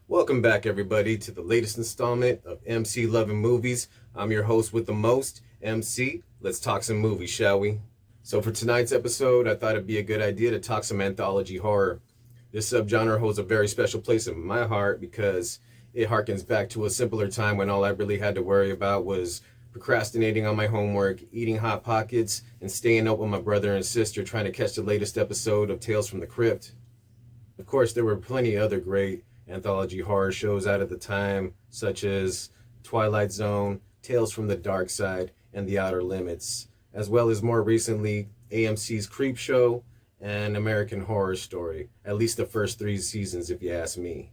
Welcome back, everybody, to the latest installment of MC Loving Movies. I'm your host with the most, MC. Let's talk some movies, shall we? So for tonight's episode, I thought it'd be a good idea to talk some anthology horror. This subgenre holds a very special place in my heart because it harkens back to a simpler time when all I really had to worry about was procrastinating on my homework, eating Hot Pockets, and staying up with my brother and sister trying to catch the latest episode of Tales from the Crypt. Of course, there were plenty other great anthology horror shows out at the time, such as Twilight Zone, Tales from the Dark Side, and The Outer Limits, as well as more recently AMC's Creep Show and American Horror Story, at least the first 3 seasons if you ask me.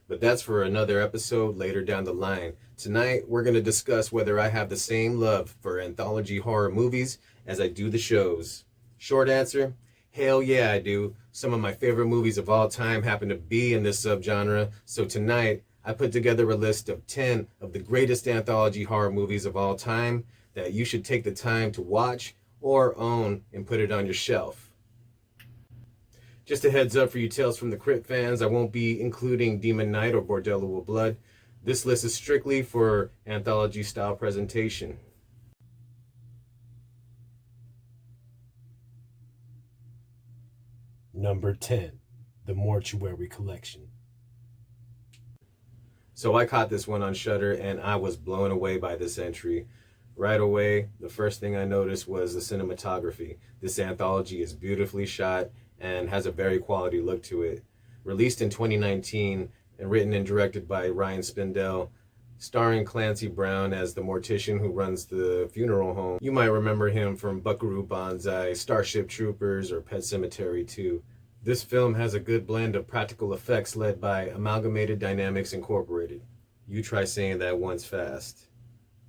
But that's for another episode later down the line. Tonight, we're going to discuss whether I have the same love for anthology horror movies as I do the shows. Short answer, hell yeah, I do. Some of my favorite movies of all time happen to be in this subgenre. So tonight, I put together a list of 10 of the greatest anthology horror movies of all time that you should take the time to watch or own and put it on your shelf. Just a heads up for you Tales from the Crypt fans, I won't be including Demon Knight or Bordello with Blood. This list is strictly for anthology style presentation. Number 10, The Mortuary Collection. So I caught this one on Shudder and I was blown away by this entry. Right away, the first thing I noticed was the cinematography. This anthology is beautifully shot and has a very quality look to it. Released in 2019 and written and directed by Ryan Spindell, starring Clancy Brown as the mortician who runs the funeral home. You might remember him from Buckaroo Banzai, Starship Troopers, or Pet Sematary 2. This film has a good blend of practical effects led by Amalgamated Dynamics Incorporated. You try saying that once fast.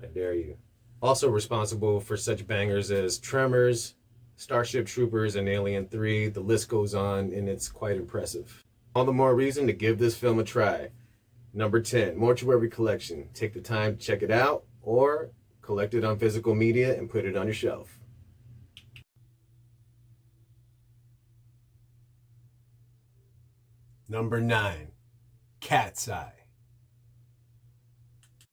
I dare you. Also responsible for such bangers as Tremors, Starship Troopers, and Alien 3. The list goes on, and it's quite impressive. All the more reason to give this film a try. Number 10, Mortuary Collection. Take the time to check it out, or collect it on physical media and put it on your shelf. Number 9, Cat's Eye.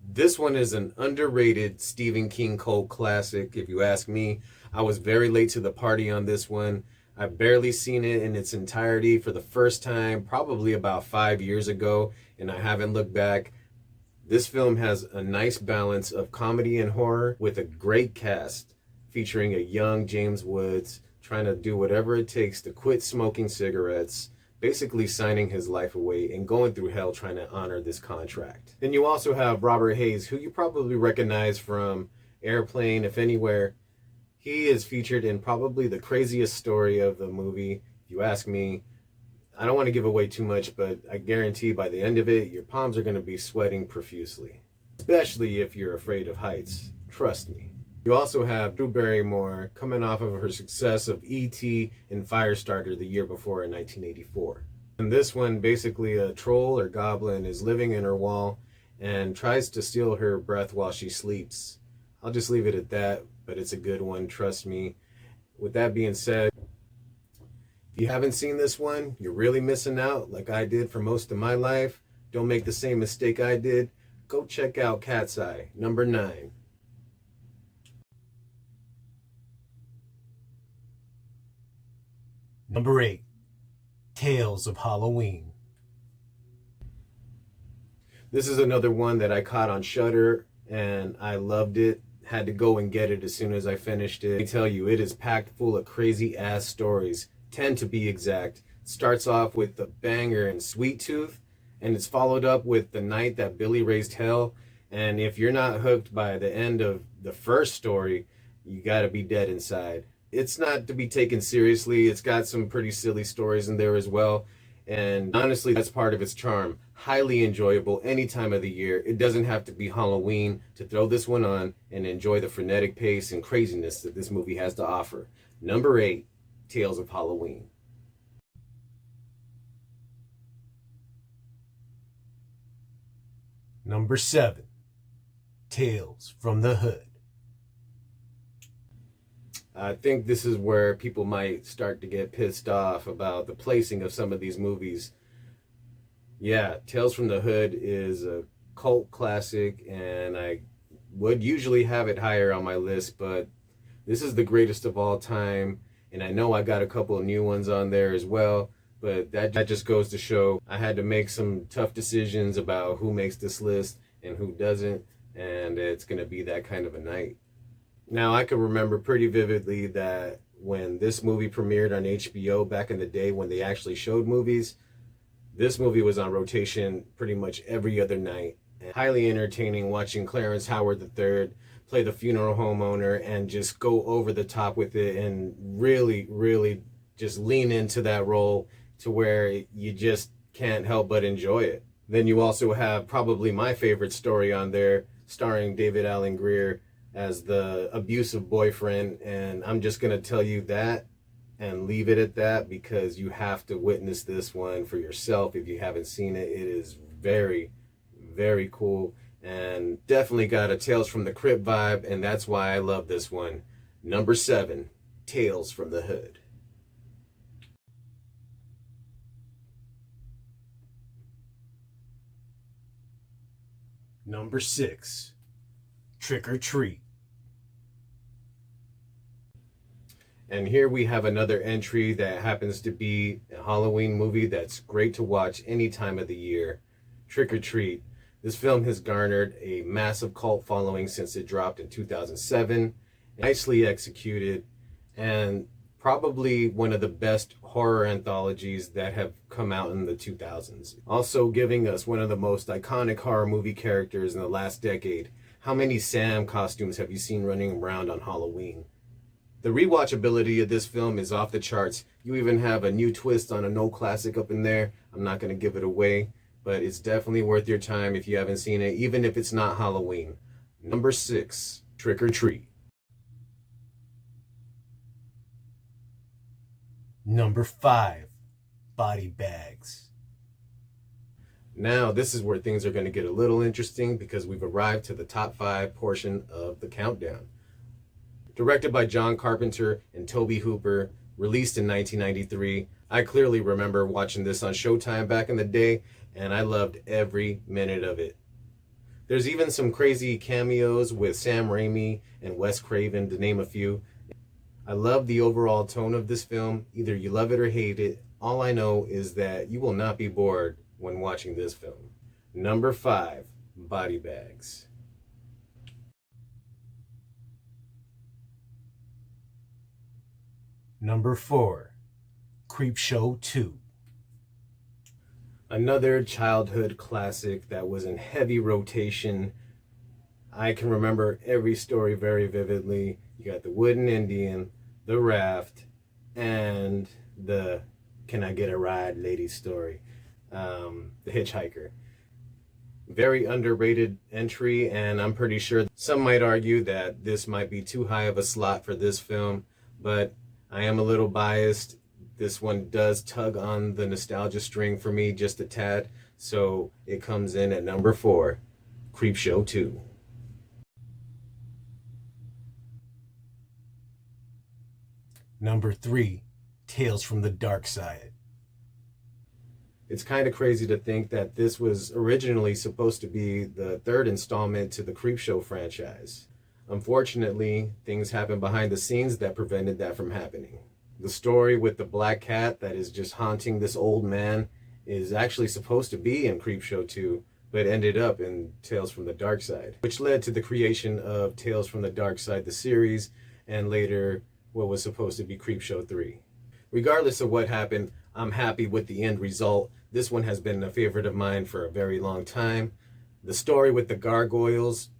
This one is an underrated Stephen King cult classic, if you ask me. I was very late to the party on this one. I've barely seen it in its entirety for the first time, probably about 5 years ago, and I haven't looked back. This film has a nice balance of comedy and horror with a great cast, featuring a young James Woods trying to do whatever it takes to quit smoking cigarettes, basically signing his life away and going through hell trying to honor this contract. Then you also have Robert Hayes, who you probably recognize from Airplane, If Anywhere. He is featured in probably the craziest story of the movie, if you ask me. I don't want to give away too much, but I guarantee by the end of it, your palms are going to be sweating profusely. Especially if you're afraid of heights. Trust me. You also have Drew Barrymore coming off of her success of E.T. and Firestarter the year before in 1984. In this one, basically a troll or goblin is living in her wall and tries to steal her breath while she sleeps. I'll just leave it at that, but it's a good one, trust me. With that being said, if you haven't seen this one, you're really missing out like I did for most of my life. Don't make the same mistake I did. Go check out Cat's Eye, number 9. Number 8, Tales of Halloween. This is another one that I caught on Shudder and I loved it. Had to go and get it as soon as I finished it. Let me tell you, it is packed full of crazy ass stories, 10 to be exact. It starts off with the banger and Sweet Tooth, and it's followed up with The Night That Billy Raised Hell. And if you're not hooked by the end of the first story, you gotta be dead inside. It's not to be taken seriously. It's got some pretty silly stories in there as well. And honestly, that's part of its charm. Highly enjoyable any time of the year. It doesn't have to be Halloween to throw this one on and enjoy the frenetic pace and craziness that this movie has to offer. Number 8, Tales of Halloween. Number 7, Tales from the Hood. I think this is where people might start to get pissed off about the placing of some of these movies. Yeah, Tales from the Hood is a cult classic, and I would usually have it higher on my list, but this is the greatest of all time. And I know I got a couple of new ones on there as well, but that just goes to show I had to make some tough decisions about who makes this list and who doesn't, and it's going to be that kind of a night. Now, I can remember pretty vividly that when this movie premiered on HBO back in the day when they actually showed movies, this movie was on rotation pretty much every other night. And highly entertaining watching Clarence Howard III play the funeral home owner and just go over the top with it and really, really just lean into that role to where you just can't help but enjoy it. Then you also have probably my favorite story on there, starring David Alan Grier as the abusive boyfriend. And I'm just going to tell you that and leave it at that, because you have to witness this one for yourself if you haven't seen it. It is very, very cool and definitely got a Tales from the Crypt vibe, and that's why I love this one. Number 7, Tales from the Hood. Number 6, Trick or Treat. And here we have another entry that happens to be a Halloween movie that's great to watch any time of the year, Trick or Treat. This film has garnered a massive cult following since it dropped in 2007, nicely executed, and probably one of the best horror anthologies that have come out in the 2000s. Also giving us one of the most iconic horror movie characters in the last decade. How many Sam costumes have you seen running around on Halloween? The rewatchability of this film is off the charts. You even have a new twist on an old classic up in there. I'm not going to give it away, but it's definitely worth your time if you haven't seen it, even if it's not Halloween. Number 6, Trick or Treat. Number 5, Body Bags. Now, this is where things are going to get a little interesting because we've arrived to the top 5 portion of the countdown. Directed by John Carpenter and Tobe Hooper, released in 1993. I clearly remember watching this on Showtime back in the day, and I loved every minute of it. There's even some crazy cameos with Sam Raimi and Wes Craven, to name a few. I love the overall tone of this film. Either you love it or hate it. All I know is that you will not be bored when watching this film. Number 5, Body Bags. Number 4, Creepshow 2. Another childhood classic that was in heavy rotation. I can remember every story very vividly. You got the wooden Indian, the raft, and the "Can I get a ride, lady" story. The hitchhiker. Very underrated entry, and I'm pretty sure some might argue that this might be too high of a slot for this film, but I am a little biased. This one does tug on the nostalgia string for me just a tad, so it comes in at number 4, Creepshow 2. Number 3, Tales from the Dark Side. It's kind of crazy to think that this was originally supposed to be the 3rd installment to the Creepshow franchise. Unfortunately, things happened behind the scenes that prevented that from happening. The story with the black cat that is just haunting this old man is actually supposed to be in Creepshow 2, but ended up in Tales from the Dark Side, which led to the creation of Tales from the Dark Side, the series, and later what was supposed to be Creepshow 3. Regardless of what happened, I'm happy with the end result. This one has been a favorite of mine for a very long time. The story with the gargoyles,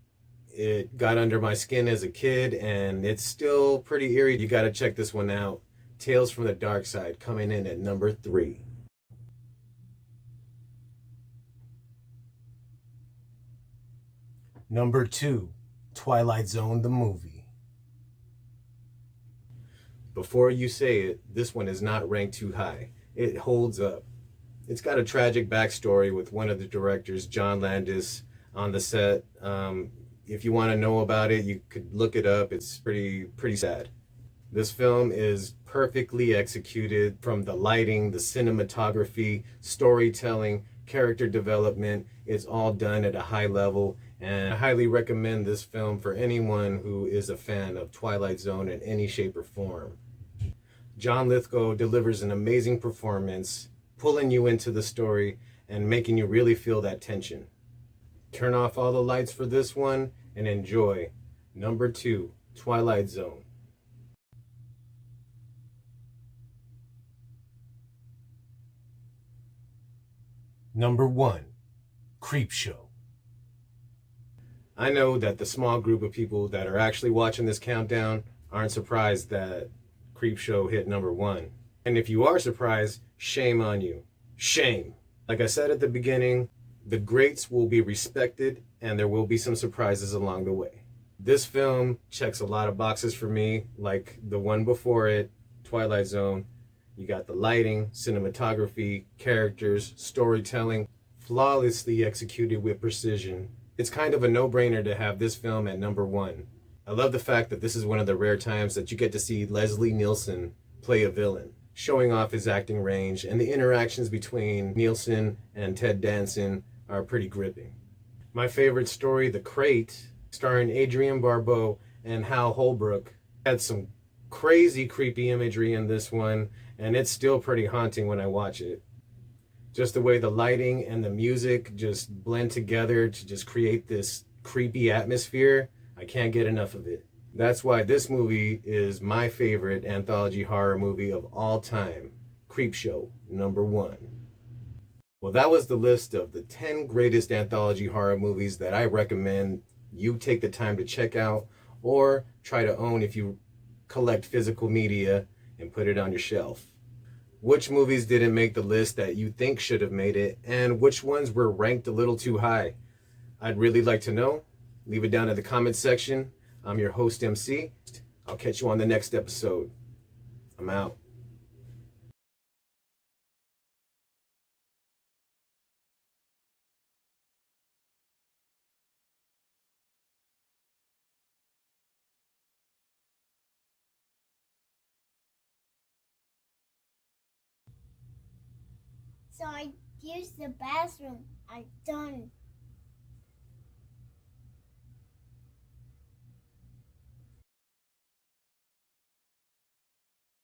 it got under my skin as a kid, and it's still pretty eerie. You got to check this one out. Tales from the Dark Side, coming in at number 3. Number 2, Twilight Zone, the movie. Before you say it, this one is not ranked too high. It holds up. It's got a tragic backstory with one of the directors, John Landis, on the set. If you want to know about it, you could look it up. It's pretty sad. This film is perfectly executed, from the lighting, the cinematography, storytelling, character development. It's all done at a high level, and I highly recommend this film for anyone who is a fan of Twilight Zone in any shape or form. John Lithgow delivers an amazing performance, pulling you into the story and making you really feel that tension. Turn off all the lights for this one and enjoy number 2, Twilight Zone. Number 1, Creepshow. I know that the small group of people that are actually watching this countdown aren't surprised that Creepshow hit number 1. And if you are surprised, shame on you. Shame. Like I said at the beginning, the greats will be respected and there will be some surprises along the way. This film checks a lot of boxes for me, like the one before it, Twilight Zone. You got the lighting, cinematography, characters, storytelling, flawlessly executed with precision. It's kind of a no-brainer to have this film at number 1. I love the fact that this is one of the rare times that you get to see Leslie Nielsen play a villain, showing off his acting range, and the interactions between Nielsen and Ted Danson are pretty gripping. My favorite story, The Crate, starring Adrienne Barbeau and Hal Holbrook, had some crazy creepy imagery in this one, and it's still pretty haunting when I watch it. Just the way the lighting and the music just blend together to just create this creepy atmosphere, I can't get enough of it. That's why this movie is my favorite anthology horror movie of all time. Creepshow, number 1. Well, that was the list of the 10 greatest anthology horror movies that I recommend you take the time to check out or try to own if you collect physical media and put it on your shelf. Which movies didn't make the list that you think should have made it, and which ones were ranked a little too high? I'd really like to know. Leave it down in the comments section. I'm your host, MC. I'll catch you on the next episode. I'm out. So I used the bathroom. I'm done.